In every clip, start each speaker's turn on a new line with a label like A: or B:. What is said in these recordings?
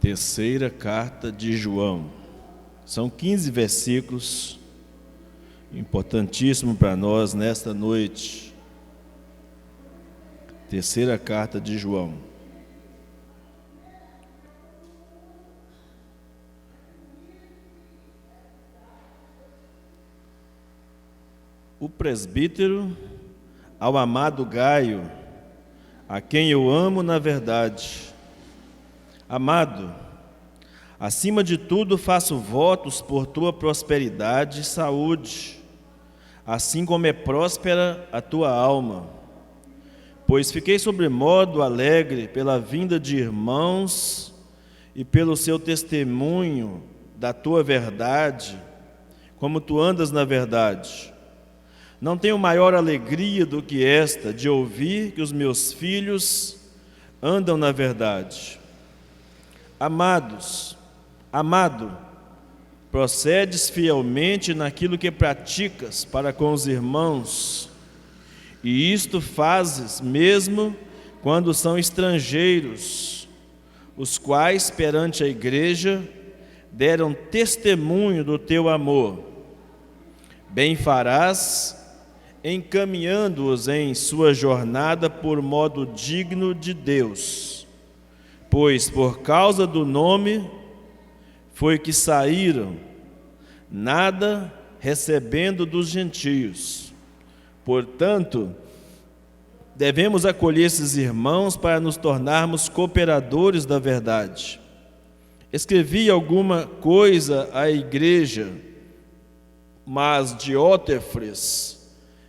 A: Terceira carta de João. São 15 versículos, importantíssimo para nós nesta noite. Terceira carta de João. O presbítero ao amado Gaio, a quem eu amo na verdade. Amado, acima de tudo faço votos por tua prosperidade e saúde, assim como é próspera a tua alma. Pois fiquei sobremodo alegre pela vinda de irmãos e pelo seu testemunho da tua verdade, como tu andas na verdade. Não tenho maior alegria do que esta, de ouvir que os meus filhos andam na verdade. Amado, procedes fielmente naquilo que praticas para com os irmãos, e isto fazes mesmo quando são estrangeiros, os quais perante a igreja deram testemunho do teu amor. Bem farás encaminhando-os em sua jornada por modo digno de Deus, pois por causa do nome foi que saíram, nada recebendo dos gentios. Portanto, devemos acolher esses irmãos para nos tornarmos cooperadores da verdade. Escrevi alguma coisa à igreja, mas Diótrefes,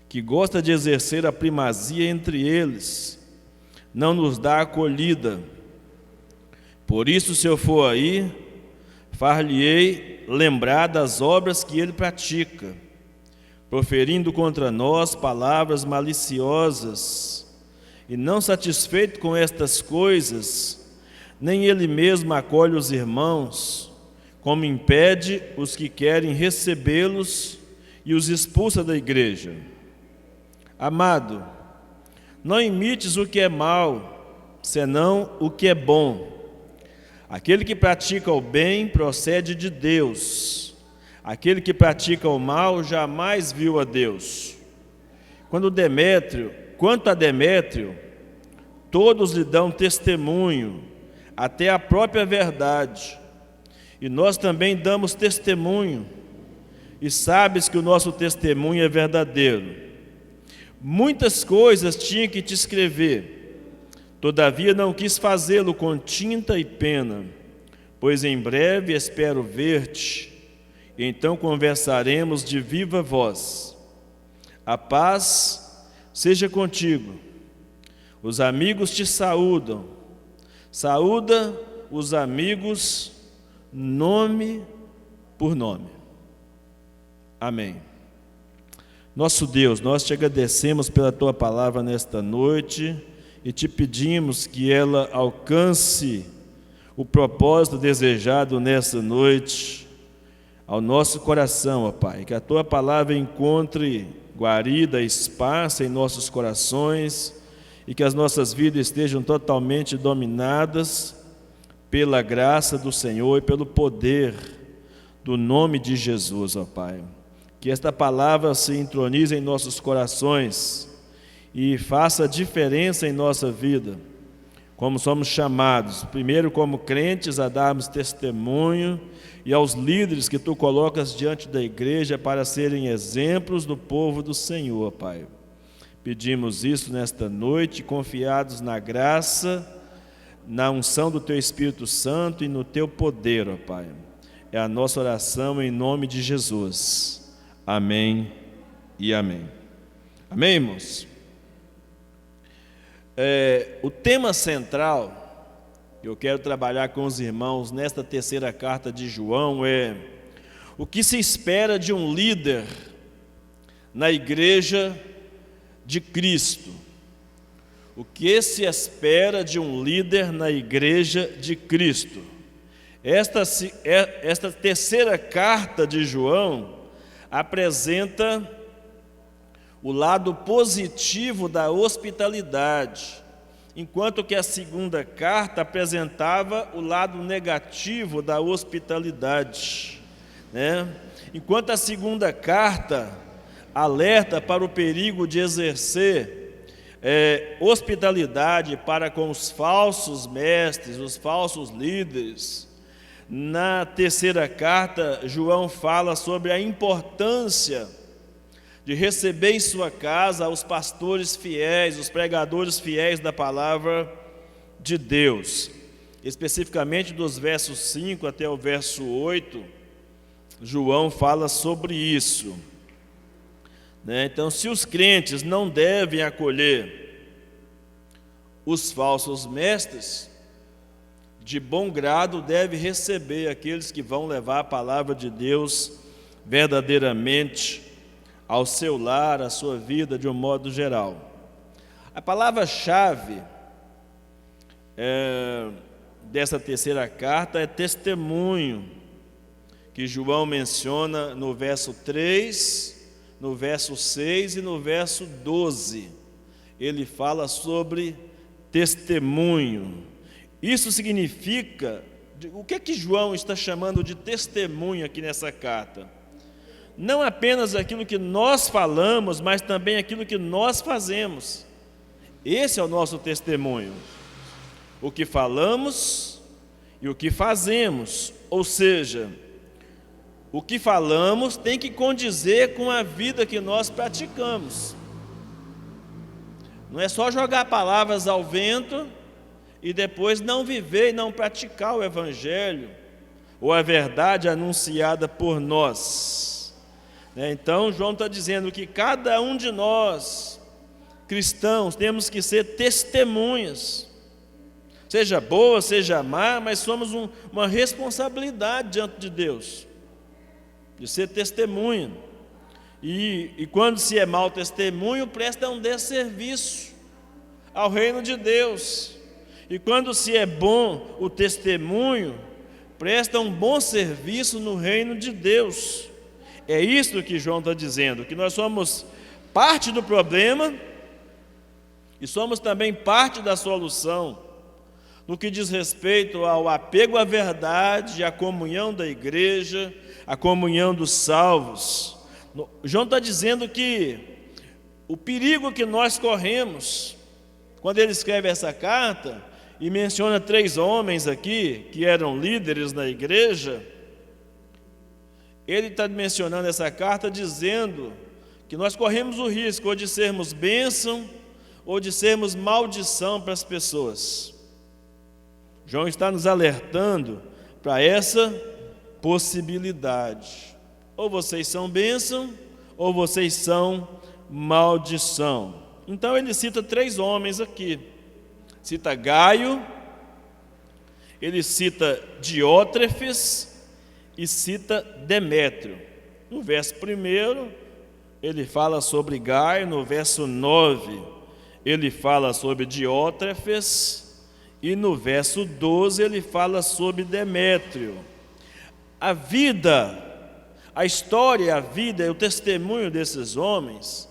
A: que gosta de exercer a primazia entre eles, não nos dá acolhida. Por isso, se eu for aí, far-lhe-ei lembrar das obras que ele pratica, proferindo contra nós palavras maliciosas. E não satisfeito com estas coisas, nem ele mesmo acolhe os irmãos, como impede os que querem recebê-los e os expulsa da igreja. Amado, não imites o que é mal, senão o que é bom. Aquele que pratica o bem procede de Deus. Aquele que pratica o mal jamais viu a Deus. Quanto a Demétrio, todos lhe dão testemunho, até a própria verdade. E nós também damos testemunho, e sabes que o nosso testemunho é verdadeiro. Muitas coisas tinha que te escrever, todavia não quis fazê-lo com tinta e pena, pois em breve espero ver-te, e então conversaremos de viva voz. A paz seja contigo. Os amigos te saúdam. Saúda os amigos, nome por nome. Amém. Nosso Deus, nós te agradecemos pela tua palavra nesta noite, e te pedimos que ela alcance o propósito desejado nessa noite ao nosso coração, ó Pai. Que a tua palavra encontre guarida, espaço em nossos corações, e que as nossas vidas estejam totalmente dominadas pela graça do Senhor e pelo poder do nome de Jesus, ó Pai. Que esta palavra se entronize em nossos corações e faça diferença em nossa vida, como somos chamados, primeiro como crentes, a darmos testemunho, e aos líderes que tu colocas diante da igreja para serem exemplos do povo do Senhor, Pai. Pedimos isso nesta noite, confiados na graça, na unção do teu Espírito Santo e no teu poder, ó Pai. É a nossa oração em nome de Jesus. Amém e amém. Amém, irmãos? O tema central que eu quero trabalhar com os irmãos nesta terceira carta de João é o que se espera de um líder na igreja de Cristo. O que se espera de um líder na igreja de Cristo? Esta terceira carta de João apresenta o lado positivo da hospitalidade, enquanto que a segunda carta apresentava o lado negativo da hospitalidade, né? Enquanto a segunda carta alerta para o perigo de exercer hospitalidade para com os falsos mestres, os falsos líderes, na terceira carta, João fala sobre a importância de receber em sua casa os pastores fiéis, os pregadores fiéis da palavra de Deus. Especificamente dos versos 5 até o verso 8, João fala sobre isso. Então, se os crentes não devem acolher os falsos mestres, de bom grado deve receber aqueles que vão levar a palavra de Deus verdadeiramente ao seu lar, à sua vida de um modo geral. A palavra-chave dessa terceira carta é testemunho, que João menciona no verso 3, no verso 6 e no verso 12. Ele fala sobre testemunho. Isso significa, o que é que João está chamando de testemunho aqui nessa carta? Não apenas aquilo que nós falamos, mas também aquilo que nós fazemos. Esse é o nosso testemunho. O que falamos e o que fazemos. Ou seja, o que falamos tem que condizer com a vida que nós praticamos. Não é só jogar palavras ao vento e depois não viver e não praticar o Evangelho ou a verdade anunciada por nós. Então, João está dizendo que cada um de nós, cristãos, temos que ser testemunhas, seja boa, seja má, mas somos uma responsabilidade diante de Deus, de ser testemunha. E quando se é mau testemunho, presta um desserviço ao reino de Deus. E quando se é bom o testemunho, presta um bom serviço no reino de Deus. É isso que João está dizendo, que nós somos parte do problema e somos também parte da solução, no que diz respeito ao apego à verdade, à comunhão da igreja, à comunhão dos salvos. João está dizendo que o perigo que nós corremos, quando ele escreve essa carta, e menciona 3 homens aqui, que eram líderes na igreja, ele está mencionando essa carta dizendo que nós corremos o risco ou de sermos bênção ou de sermos maldição para as pessoas. João está nos alertando para essa possibilidade. Ou vocês são bênção, ou vocês são maldição. Então ele cita 3 homens aqui. Cita Gaio, ele cita Diótrefes e cita Demétrio. No verso 1, ele fala sobre Gaio, no verso 9, ele fala sobre Diótrefes, e no verso 12, ele fala sobre Demétrio. A vida, a história, a vida e o testemunho desses homens,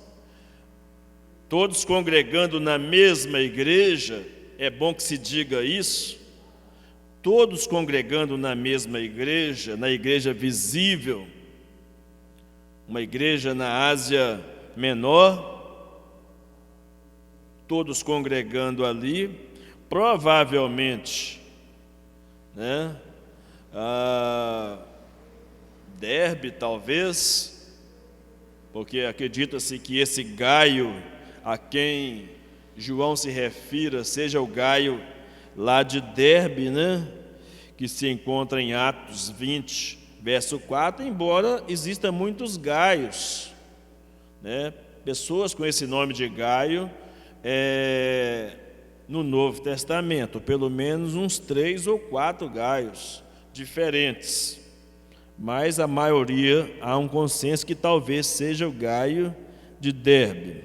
A: todos congregando na mesma igreja, é bom que se diga isso, todos congregando na mesma igreja, na igreja visível, uma igreja na Ásia Menor, todos congregando ali, provavelmente, Derbe talvez, porque acredita-se que esse Gaio a quem João se refira seja o Gaio lá de Derbe, que se encontra em Atos 20, verso 4, embora exista muitos Gaios, pessoas com esse nome de Gaio no Novo Testamento, pelo menos uns 3 ou 4 Gaios diferentes, mas a maioria há um consenso que talvez seja o Gaio de Derbe.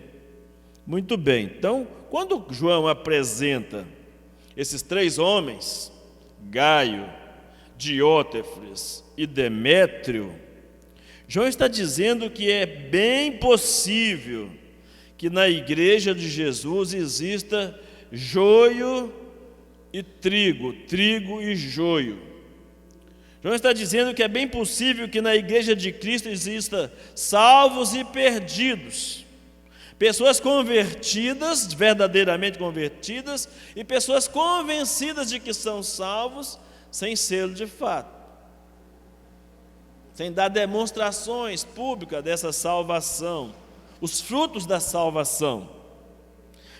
A: Muito bem, então, quando João apresenta esses 3 homens, Gaio, Diótrefes e Demétrio, João está dizendo que é bem possível que na igreja de Jesus exista joio e trigo, trigo e joio. João está dizendo que é bem possível que na igreja de Cristo exista salvos e perdidos, pessoas convertidas, verdadeiramente convertidas, e pessoas convencidas de que são salvos, sem sê-lo de fato, sem dar demonstrações públicas dessa salvação, os frutos da salvação.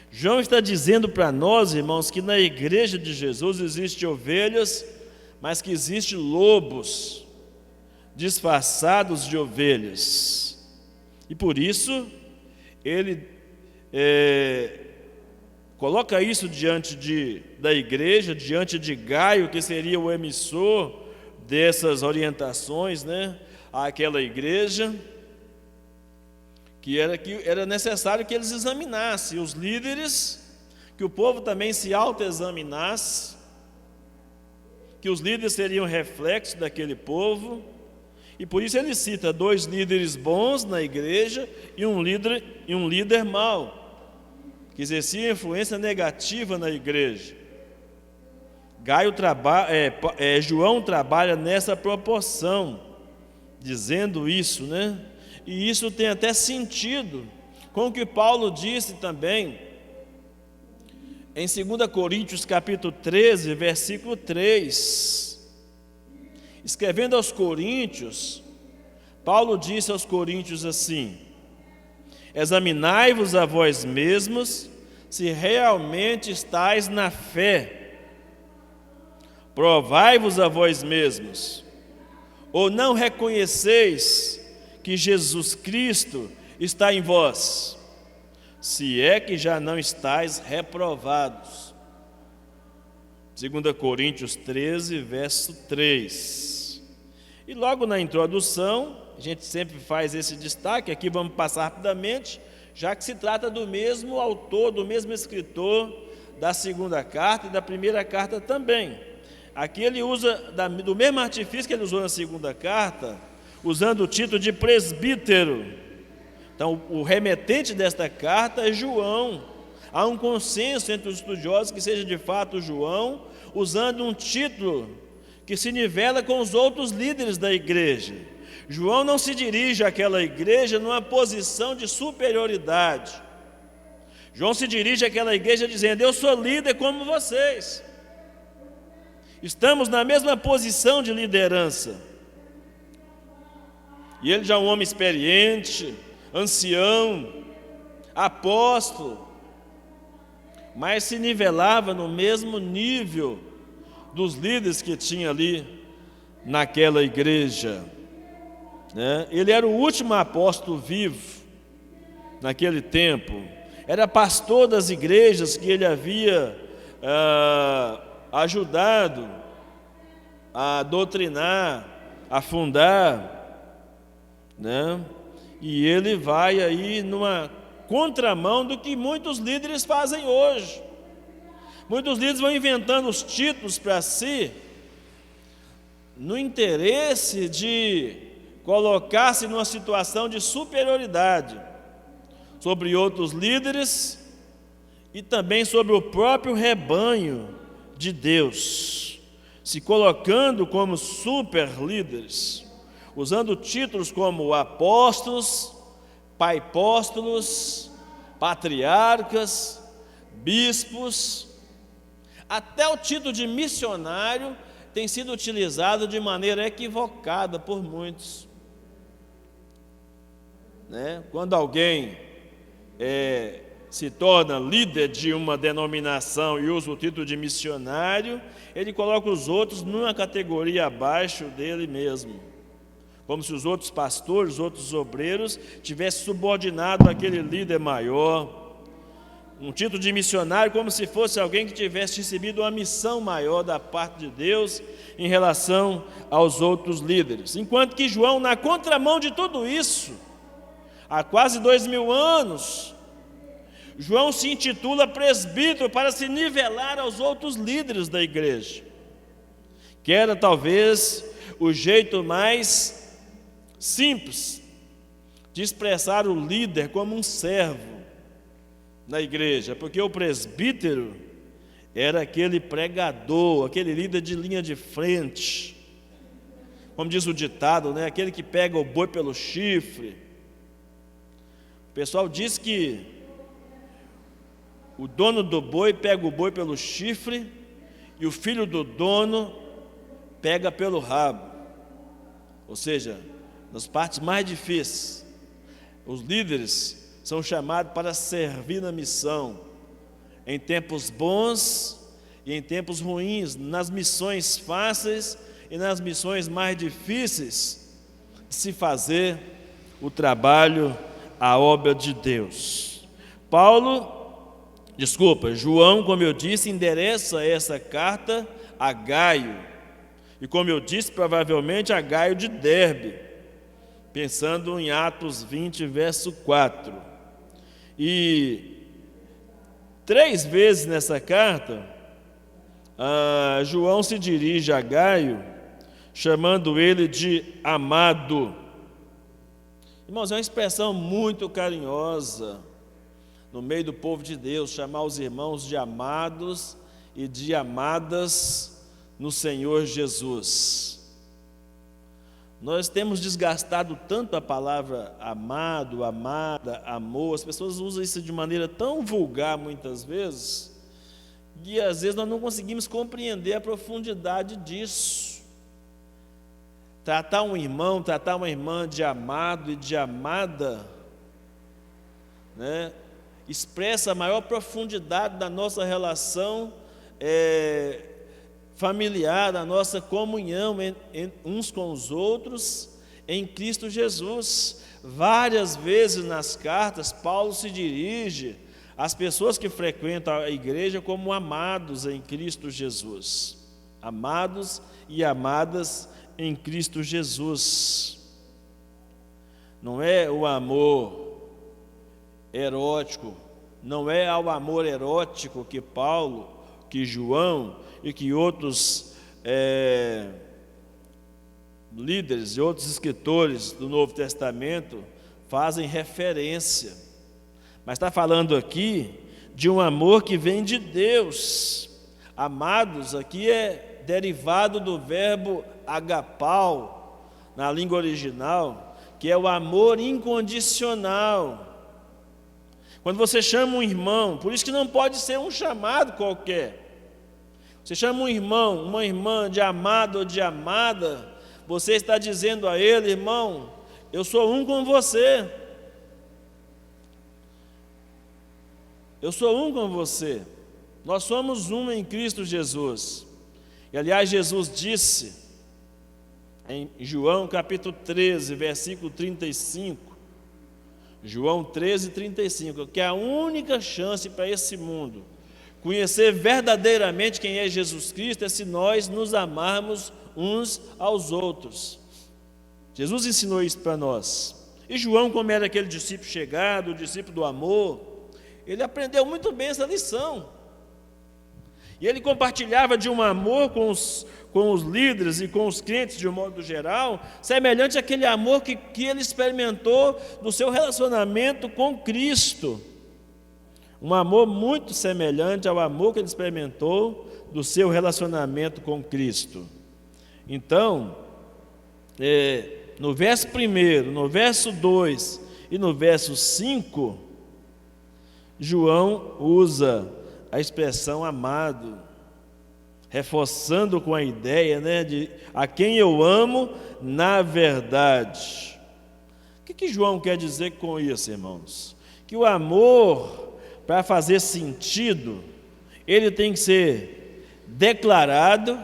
A: João está dizendo para nós, irmãos, que na igreja de Jesus existem ovelhas, mas que existem lobos disfarçados de ovelhas. E por isso, ele coloca isso diante da igreja, diante de Gaio, que seria o emissor dessas orientações, né, àquela igreja, que era necessário que eles examinassem os líderes, que o povo também se autoexaminasse, que os líderes seriam reflexo daquele povo, e por isso ele cita 2 líderes bons na igreja e um líder mau, que exercia influência negativa na igreja. João trabalha nessa proporção, dizendo isso, né? E isso tem até sentido com o que Paulo disse também em 2 Coríntios capítulo 13, versículo 3. Escrevendo aos Coríntios, Paulo disse aos Coríntios assim: examinai-vos a vós mesmos, se realmente estáis na fé. Provai-vos a vós mesmos, ou não reconheceis que Jesus Cristo está em vós, se é que já não estáis reprovados. 2 Coríntios 13, verso 3. E logo na introdução, a gente sempre faz esse destaque, aqui vamos passar rapidamente, já que se trata do mesmo autor, do mesmo escritor da segunda carta e da primeira carta também. Aqui ele usa do mesmo artifício que ele usou na segunda carta, usando o título de presbítero. Então, o remetente desta carta é João. Há um consenso entre os estudiosos que seja de fato João, usando um título que se nivela com os outros líderes da igreja. João não se dirige àquela igreja numa posição de superioridade. João se dirige àquela igreja dizendo: eu sou líder como vocês. Estamos na mesma posição de liderança. E ele já é um homem experiente, ancião, apóstolo, mas se nivelava no mesmo nível dos líderes que tinha ali naquela igreja, né? Ele era o último apóstolo vivo naquele tempo, era pastor das igrejas que ele havia ajudado a doutrinar, a fundar, né? E ele vai aí numa contramão do que muitos líderes fazem hoje. Muitos líderes vão inventando os títulos para si, no interesse de colocar-se numa situação de superioridade sobre outros líderes e também sobre o próprio rebanho de Deus, se colocando como super líderes, usando títulos como apóstolos, paipóstolos, patriarcas, bispos. Até o título de missionário tem sido utilizado de maneira equivocada por muitos, né? Quando alguém se torna líder de uma denominação e usa o título de missionário, ele coloca os outros numa categoria abaixo dele mesmo, como se os outros pastores, os outros obreiros tivessem subordinado aquele líder maior. Um título de missionário como se fosse alguém que tivesse recebido uma missão maior da parte de Deus em relação aos outros líderes. Enquanto que João, na contramão de tudo isso, há quase 2000 anos, João se intitula presbítero para se nivelar aos outros líderes da igreja, que era talvez o jeito mais simples de expressar o líder como um servo, na igreja, porque o presbítero era aquele pregador, aquele líder de linha de frente, como diz o ditado, né? Aquele que pega o boi pelo chifre. O pessoal diz que o dono do boi pega o boi pelo chifre e o filho do dono pega pelo rabo. Ou seja, nas partes mais difíceis, os líderes são chamados para servir na missão, em tempos bons e em tempos ruins, nas missões fáceis e nas missões mais difíceis de se fazer o trabalho, a obra de Deus. João, como eu disse, endereça essa carta a Gaio, e como eu disse, provavelmente a Gaio de Derbe, pensando em Atos 20, verso 4. E 3 vezes nessa carta, João se dirige a Gaio, chamando ele de amado. Irmãos, é uma expressão muito carinhosa no meio do povo de Deus, chamar os irmãos de amados e de amadas no Senhor Jesus. Nós temos desgastado tanto a palavra amado, amada, amor, as pessoas usam isso de maneira tão vulgar muitas vezes, que às vezes nós não conseguimos compreender a profundidade disso. Tratar um irmão, tratar uma irmã de amado e de amada, né, expressa a maior profundidade da nossa relação familiar, da nossa comunhão uns com os outros em Cristo Jesus. Várias vezes nas cartas, Paulo se dirige às pessoas que frequentam a igreja como amados em Cristo Jesus. Amados e amadas em Cristo Jesus. Não é o amor erótico, não é ao amor erótico que Paulo, que João e que outros líderes e outros escritores do Novo Testamento fazem referência, mas está falando aqui de um amor que vem de Deus. Amados aqui é derivado do verbo agapau, na língua original, que é o amor incondicional. Quando você chama um irmão, por isso que não pode ser um chamado qualquer. Você chama um irmão, uma irmã de amado ou de amada, você está dizendo a ele: irmão, eu sou um com você. Eu sou um com você. Nós somos um em Cristo Jesus. E aliás, Jesus disse em João capítulo 13, versículo 35, João 13, 35, que a única chance para esse mundo conhecer verdadeiramente quem é Jesus Cristo é se nós nos amarmos uns aos outros. Jesus ensinou isso para nós. E João, como era aquele discípulo chegado, o discípulo do amor, ele aprendeu muito bem essa lição. E ele compartilhava de um amor com os líderes e com os crentes de um modo geral, semelhante àquele amor que ele experimentou do seu relacionamento com Cristo. Um amor muito semelhante ao amor que ele experimentou do seu relacionamento com Cristo. Então, no verso 1, no verso 2 e no verso 5, João usa a expressão amado, reforçando com a ideia, de a quem eu amo na verdade. O que João quer dizer com isso, irmãos? Que o amor, para fazer sentido, ele tem que ser declarado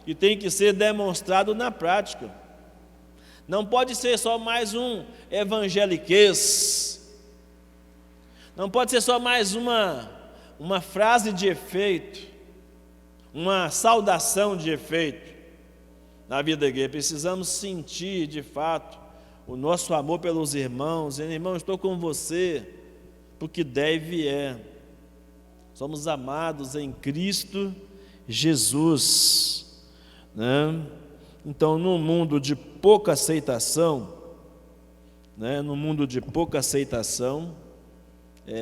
A: e tem que ser demonstrado na prática. Não pode ser só mais um evangeliquez, não pode ser só mais uma frase de efeito, uma saudação de efeito na vida da igreja. Precisamos sentir de fato o nosso amor pelos irmãos. Irmão, estou com você, porque deve é. Somos amados em Cristo Jesus, né? Então, no mundo de pouca aceitação,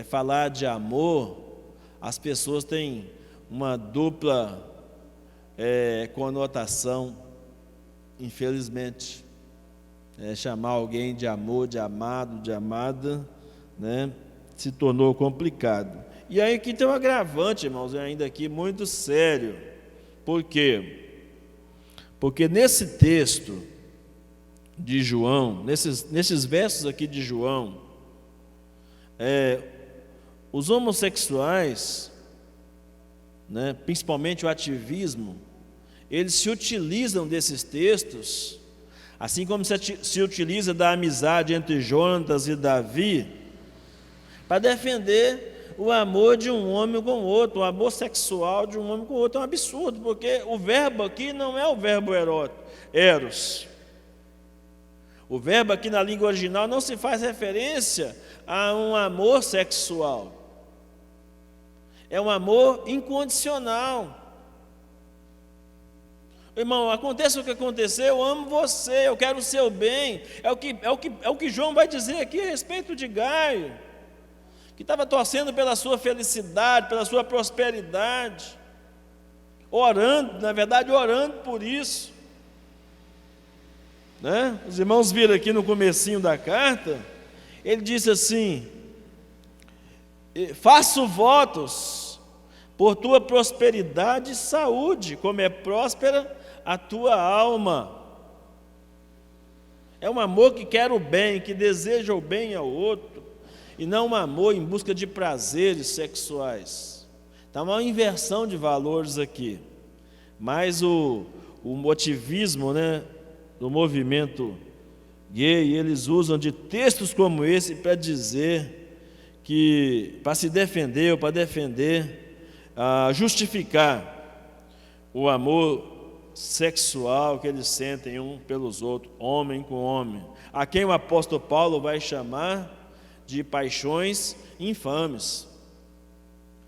A: falar de amor, as pessoas têm uma dupla conotação, infelizmente. Chamar alguém de amor, de amado, de amada, né, se tornou complicado. E aí aqui tem um agravante, irmãos, ainda aqui muito sério. Por quê? Porque nesse texto de João, nesses versos aqui de João, os homossexuais, né, principalmente o ativismo, eles se utilizam desses textos, assim como se utiliza da amizade entre Jonatas e Davi, para defender o amor de um homem com o outro, o amor sexual de um homem com o outro. É um absurdo, porque o verbo aqui não é o verbo eros. O verbo aqui na língua original não se faz referência a um amor sexual. É um amor incondicional. Irmão, aconteça o que acontecer, eu amo você, eu quero o seu bem. É o que João vai dizer aqui a respeito de Gaio, que estava torcendo pela sua felicidade, pela sua prosperidade, orando, na verdade, orando por isso. Né? Os irmãos viram aqui no comecinho da carta, ele disse assim: faço votos por tua prosperidade e saúde, como é próspera a tua alma. É um amor que quer o bem, que deseja o bem ao outro, e não um amor em busca de prazeres sexuais. Está uma inversão de valores aqui. Mas o motivismo, né, do movimento gay, eles usam de textos como esse para dizer que, para se defender ou para justificar o amor sexual que eles sentem um pelos outros, homem com homem, a quem o apóstolo Paulo vai chamar de paixões infames.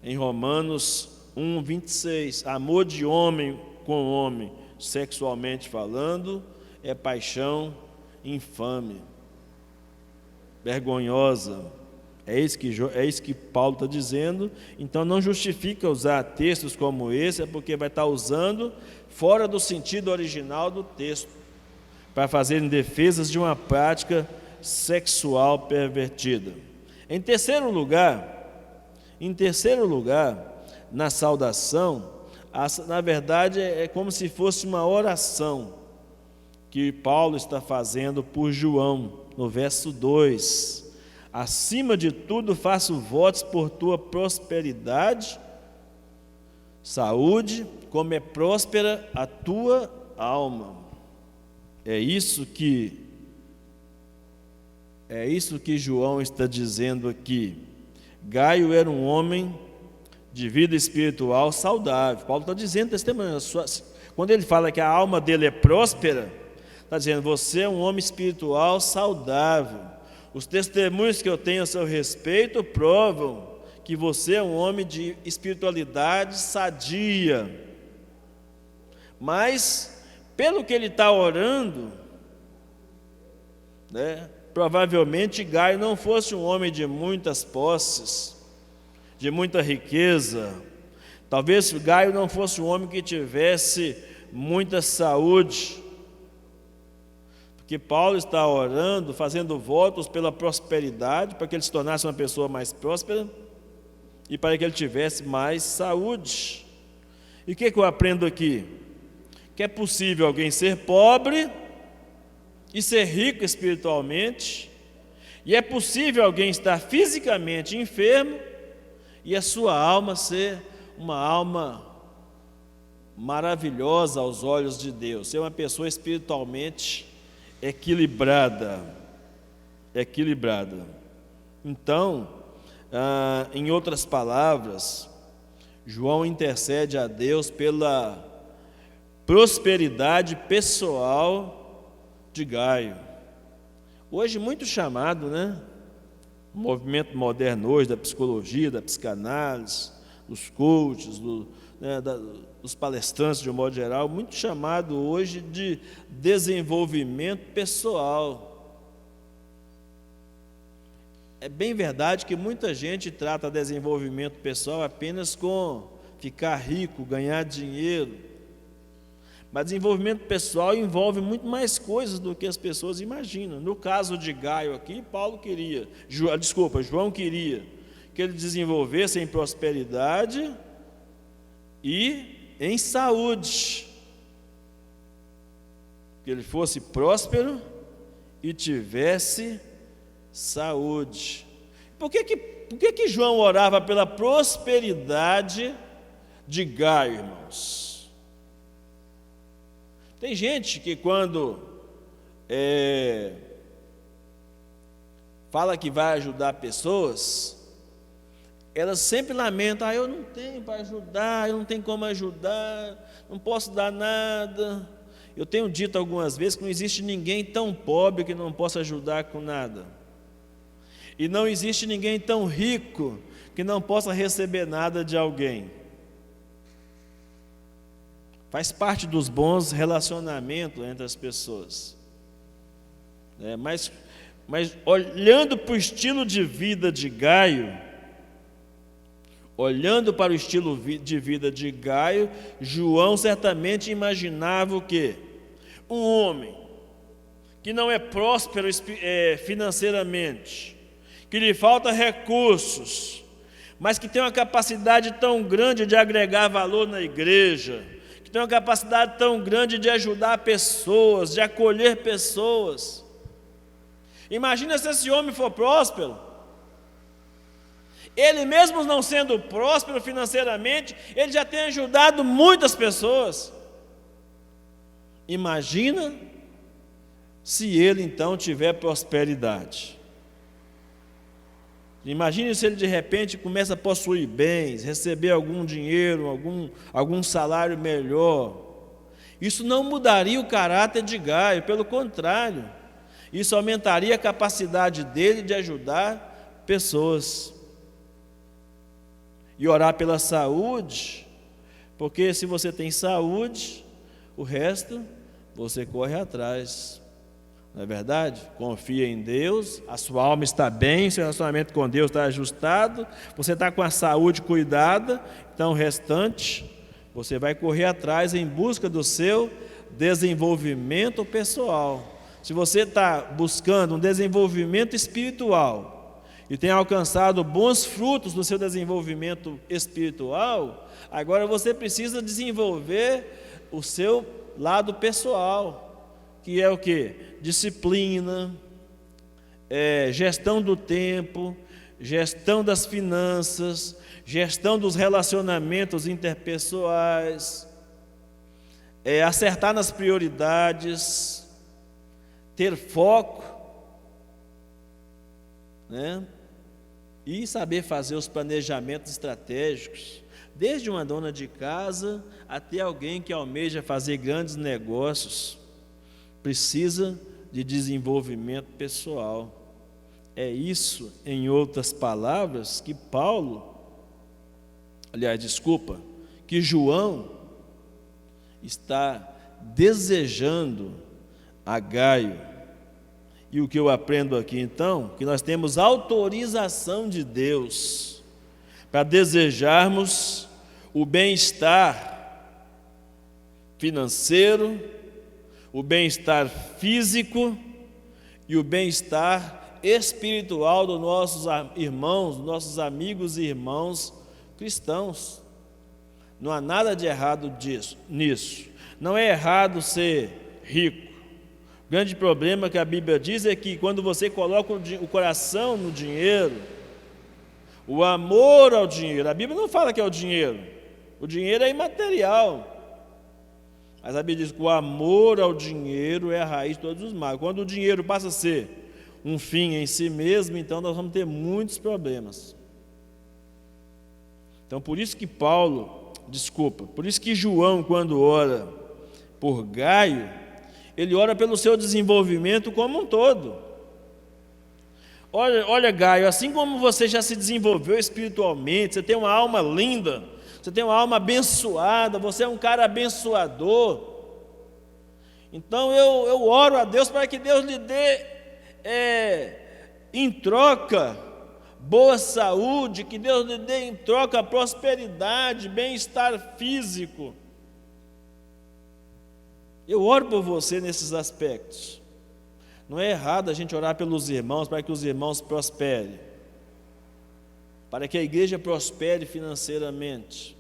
A: Em Romanos 1:26, amor de homem com homem, sexualmente falando, é paixão infame, vergonhosa. É isso que Paulo está dizendo. Então não justifica usar textos como esse, é porque vai estar usando fora do sentido original do texto, para fazerem defesas de uma prática sexual pervertida. Em terceiro lugar, na saudação, na verdade é como se fosse uma oração que Paulo está fazendo por João, no verso 2. Acima de tudo, faço votos por tua prosperidade, saúde, como é próspera a tua alma. É isso que João está dizendo aqui. Gaio era um homem de vida espiritual saudável. Paulo está dizendo, testemunho, quando ele fala que a alma dele é próspera, está dizendo, você é um homem espiritual saudável. Os testemunhos que eu tenho a seu respeito provam que você é um homem de espiritualidade sadia. Mas, pelo que ele está orando, né, provavelmente Gaio não fosse um homem de muitas posses, de muita riqueza. Talvez Gaio não fosse um homem que tivesse muita saúde. Porque Paulo está orando, fazendo votos pela prosperidade, para que ele se tornasse uma pessoa mais próspera e para que ele tivesse mais saúde. E o que eu aprendo aqui? Que é possível alguém ser pobre e ser rico espiritualmente, e é possível alguém estar fisicamente enfermo e a sua alma ser uma alma maravilhosa aos olhos de Deus, ser uma pessoa espiritualmente equilibrada. Então, em outras palavras, João intercede a Deus pela prosperidade pessoal de Gaio. Hoje muito chamado, né? O movimento moderno hoje da psicologia, da psicanálise, dos coaches, dos palestrantes de um modo geral, muito chamado hoje de desenvolvimento pessoal. é bem verdade que muita gente trata desenvolvimento pessoal apenas com ficar rico, ganhar dinheiro. Mas desenvolvimento pessoal envolve muito mais coisas do que as pessoas imaginam. No caso de Gaio aqui, João queria que ele desenvolvesse em prosperidade e em saúde. Que ele fosse próspero e tivesse saúde. Por que João orava pela prosperidade de Gaio, irmãos? Tem gente que quando fala que vai ajudar pessoas, elas sempre lamentam: eu não tenho para ajudar, eu não tenho como ajudar, não posso dar nada. Eu tenho dito algumas vezes que não existe ninguém tão pobre que não possa ajudar com nada. E não existe ninguém tão rico que não possa receber nada de alguém. Faz parte dos bons relacionamentos entre as pessoas. Mas olhando para o estilo de vida de Gaio, João certamente imaginava o quê? Um homem que não é próspero financeiramente, que lhe falta recursos, mas que tem uma capacidade tão grande de agregar valor na igreja, que tem uma capacidade tão grande de ajudar pessoas, de acolher pessoas. Imagina se esse homem for próspero. Ele mesmo não sendo próspero financeiramente, ele já tem ajudado muitas pessoas. Imagina se ele então tiver prosperidade. Imagine se ele de repente começa a possuir bens, receber algum dinheiro, algum salário melhor. Isso não mudaria o caráter de Gaio, pelo contrário, isso aumentaria a capacidade dele de ajudar pessoas. E orar pela saúde, porque se você tem saúde, o resto você corre atrás. Não é verdade? Confia em Deus, a sua alma está bem, seu relacionamento com Deus está ajustado, você está com a saúde cuidada, então o restante você vai correr atrás em busca do seu desenvolvimento pessoal. Se você está buscando um desenvolvimento espiritual e tem alcançado bons frutos no seu desenvolvimento espiritual, agora você precisa desenvolver o seu lado pessoal, que é o quê? Disciplina, gestão do tempo, gestão das finanças, gestão dos relacionamentos interpessoais, acertar nas prioridades, ter foco, né? E saber fazer os planejamentos estratégicos, desde uma dona de casa até alguém que almeja fazer grandes negócios, precisa de desenvolvimento pessoal. É isso, em outras palavras, que João está desejando a Gaio. E o que eu aprendo aqui então, que nós temos autorização de Deus para desejarmos o bem-estar financeiro, o bem-estar físico e o bem-estar espiritual dos nossos irmãos, dos nossos amigos e irmãos cristãos. Não há nada de errado nisso. Não é errado ser rico. O grande problema que a Bíblia diz é que quando você coloca o coração no dinheiro, o amor ao dinheiro, a Bíblia não fala que é o dinheiro é imaterial, mas a Bíblia diz que o amor ao dinheiro é a raiz de todos os males. Quando o dinheiro passa a ser um fim em si mesmo, então nós vamos ter muitos problemas. Então por isso que João, quando ora por Gaio, ele ora pelo seu desenvolvimento como um todo. Olha, Gaio, assim como você já se desenvolveu espiritualmente, você tem uma alma linda, você tem uma alma abençoada, você é um cara abençoador. Então eu oro a Deus para que Deus lhe dê, em troca, boa saúde, que Deus lhe dê em troca prosperidade, bem-estar físico. Eu oro por você nesses aspectos. Não é errado a gente orar pelos irmãos para que os irmãos prosperem, para que a igreja prospere financeiramente.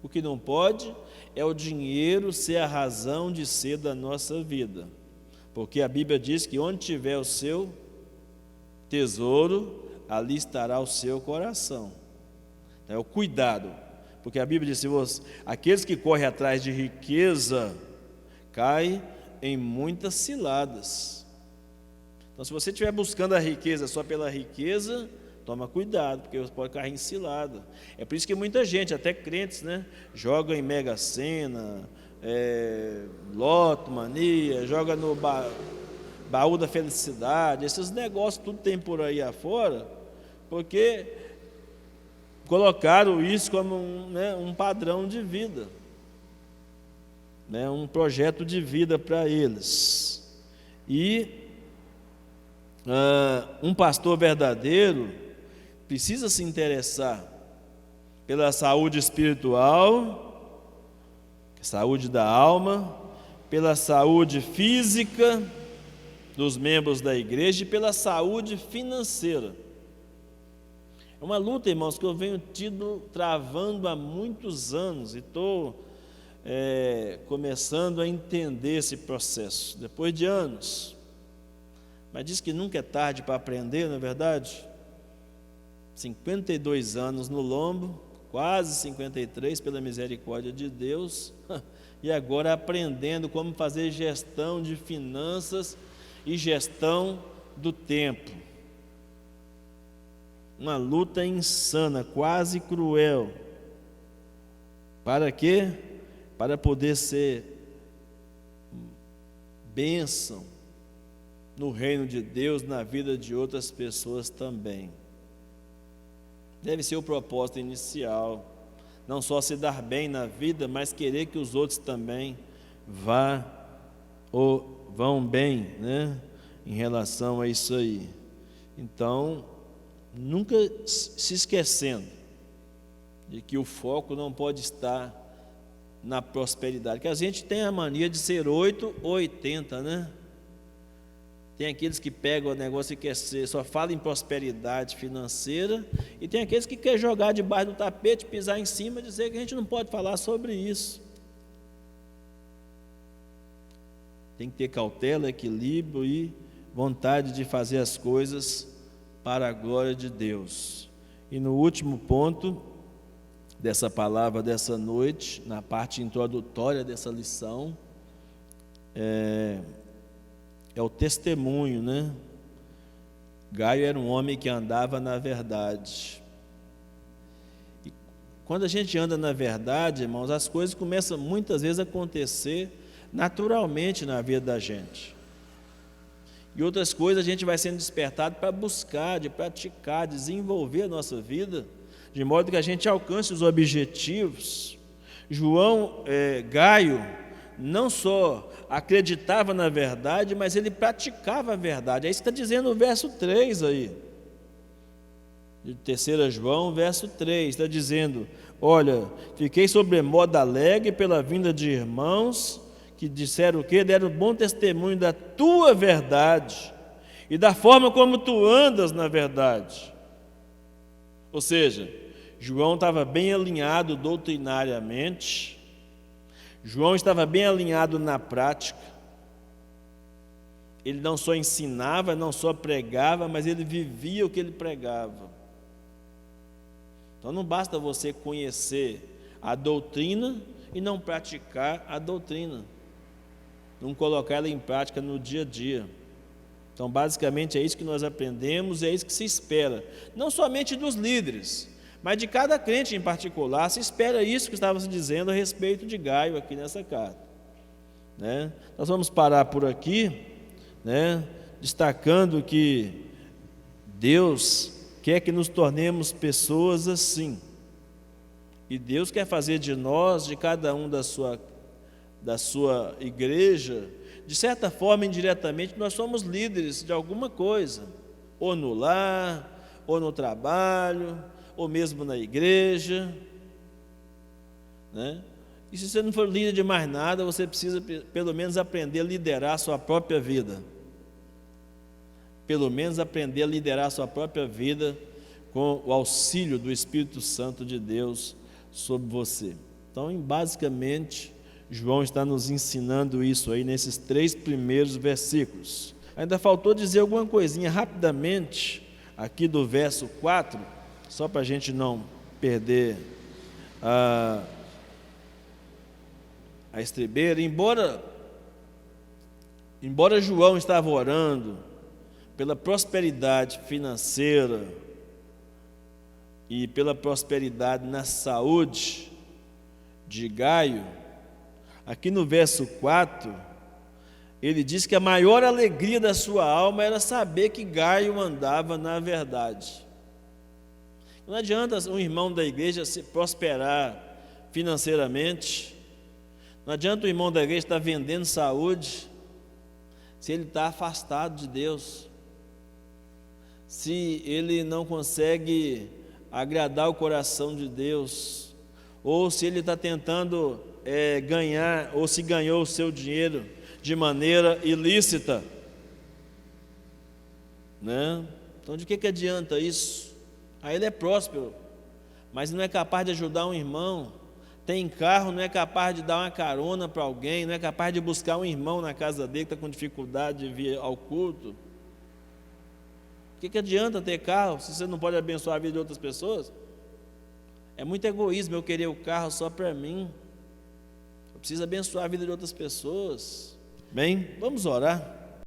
A: O que não pode é o dinheiro ser a razão de ser da nossa vida, porque a Bíblia diz que onde tiver o seu tesouro, ali estará o seu coração. É o cuidado, porque a Bíblia diz: aqueles que correm atrás de riqueza caem em muitas ciladas. Então, se você estiver buscando a riqueza só pela riqueza, toma cuidado, porque você pode cair em cilada. É por isso que muita gente, até crentes, joga em Mega Sena, Loto Mania, joga no baú da felicidade, esses negócios tudo tem por aí afora, porque colocaram isso como um padrão de vida, um projeto de vida para eles. E um pastor verdadeiro precisa se interessar pela saúde espiritual, saúde da alma, pela saúde física dos membros da igreja e pela saúde financeira. É uma luta, irmãos, que eu venho travando há muitos anos e estou começando a entender esse processo, depois de anos. Mas diz que nunca é tarde para aprender, não é verdade? 52 anos no lombo, quase 53, pela misericórdia de Deus, e agora aprendendo como fazer gestão de finanças e gestão do tempo. Uma luta insana, quase cruel. Para quê? Para poder ser bênção no reino de Deus, na vida de outras pessoas também. Deve ser o propósito inicial, não só se dar bem na vida, mas querer que os outros também vão bem, em relação a isso aí. Então, nunca se esquecendo de que o foco não pode estar na prosperidade, que a gente tem a mania de ser 8 ou 80, Tem aqueles que pegam o negócio e quer ser, só fala em prosperidade financeira, e tem aqueles que querem jogar debaixo do tapete, pisar em cima e dizer que a gente não pode falar sobre isso. Tem que ter cautela, equilíbrio e vontade de fazer as coisas para a glória de Deus. E no último ponto dessa palavra dessa noite, na parte introdutória dessa lição, é o testemunho, Gaio era um homem que andava na verdade. E quando a gente anda na verdade, irmãos, as coisas começam muitas vezes a acontecer naturalmente na vida da gente. E outras coisas a gente vai sendo despertado para buscar, de praticar, desenvolver a nossa vida, de modo que a gente alcance os objetivos. Gaio não só acreditava na verdade, mas ele praticava a verdade. É isso que está dizendo o verso 3 aí, de 3 João, verso 3, está dizendo: olha, fiquei sobremodo alegre pela vinda de irmãos, que disseram o quê? Deram bom testemunho da tua verdade e da forma como tu andas na verdade. Ou seja, João estava bem alinhado doutrinariamente, João estava bem alinhado na prática. Ele não só ensinava, não só pregava, mas ele vivia o que ele pregava. Então não basta você conhecer a doutrina e não praticar a doutrina, não colocar ela em prática no dia a dia. Então basicamente é isso que nós aprendemos, é isso que se espera, não somente dos líderes, mas de cada crente em particular. Se espera isso que estava se dizendo a respeito de Gaio aqui nessa carta, Nós vamos parar por aqui, destacando que Deus quer que nos tornemos pessoas assim, e Deus quer fazer de nós, de cada um da sua igreja, de certa forma, indiretamente, nós somos líderes de alguma coisa, ou no lar, ou no trabalho, ou mesmo na igreja, né? E se você não for líder de mais nada, você precisa pelo menos aprender a liderar a sua própria vida. Pelo menos aprender a liderar a sua própria vida com o auxílio do Espírito Santo de Deus sobre você. Então, basicamente, João está nos ensinando isso aí nesses 3 primeiros versículos. Ainda faltou dizer alguma coisinha rapidamente aqui do verso 4, só para a gente não perder a estribeira. Embora João estava orando pela prosperidade financeira e pela prosperidade na saúde de Gaio, aqui no verso 4, ele diz que a maior alegria da sua alma era saber que Gaio andava na verdade. Não adianta um irmão da igreja se prosperar financeiramente, não adianta o irmão da igreja estar vendendo saúde, se ele está afastado de Deus, se ele não consegue agradar o coração de Deus, ou se ele está tentando ganhar, ou se ganhou o seu dinheiro de maneira ilícita, né? Então de que adianta isso? Aí ele é próspero, mas não é capaz de ajudar um irmão, tem carro, não é capaz de dar uma carona para alguém, não é capaz de buscar um irmão na casa dele que está com dificuldade de vir ao culto. O que adianta ter carro se você não pode abençoar a vida de outras pessoas? É muito egoísmo eu querer o carro só para mim. Eu preciso abençoar a vida de outras pessoas. Bem, vamos orar.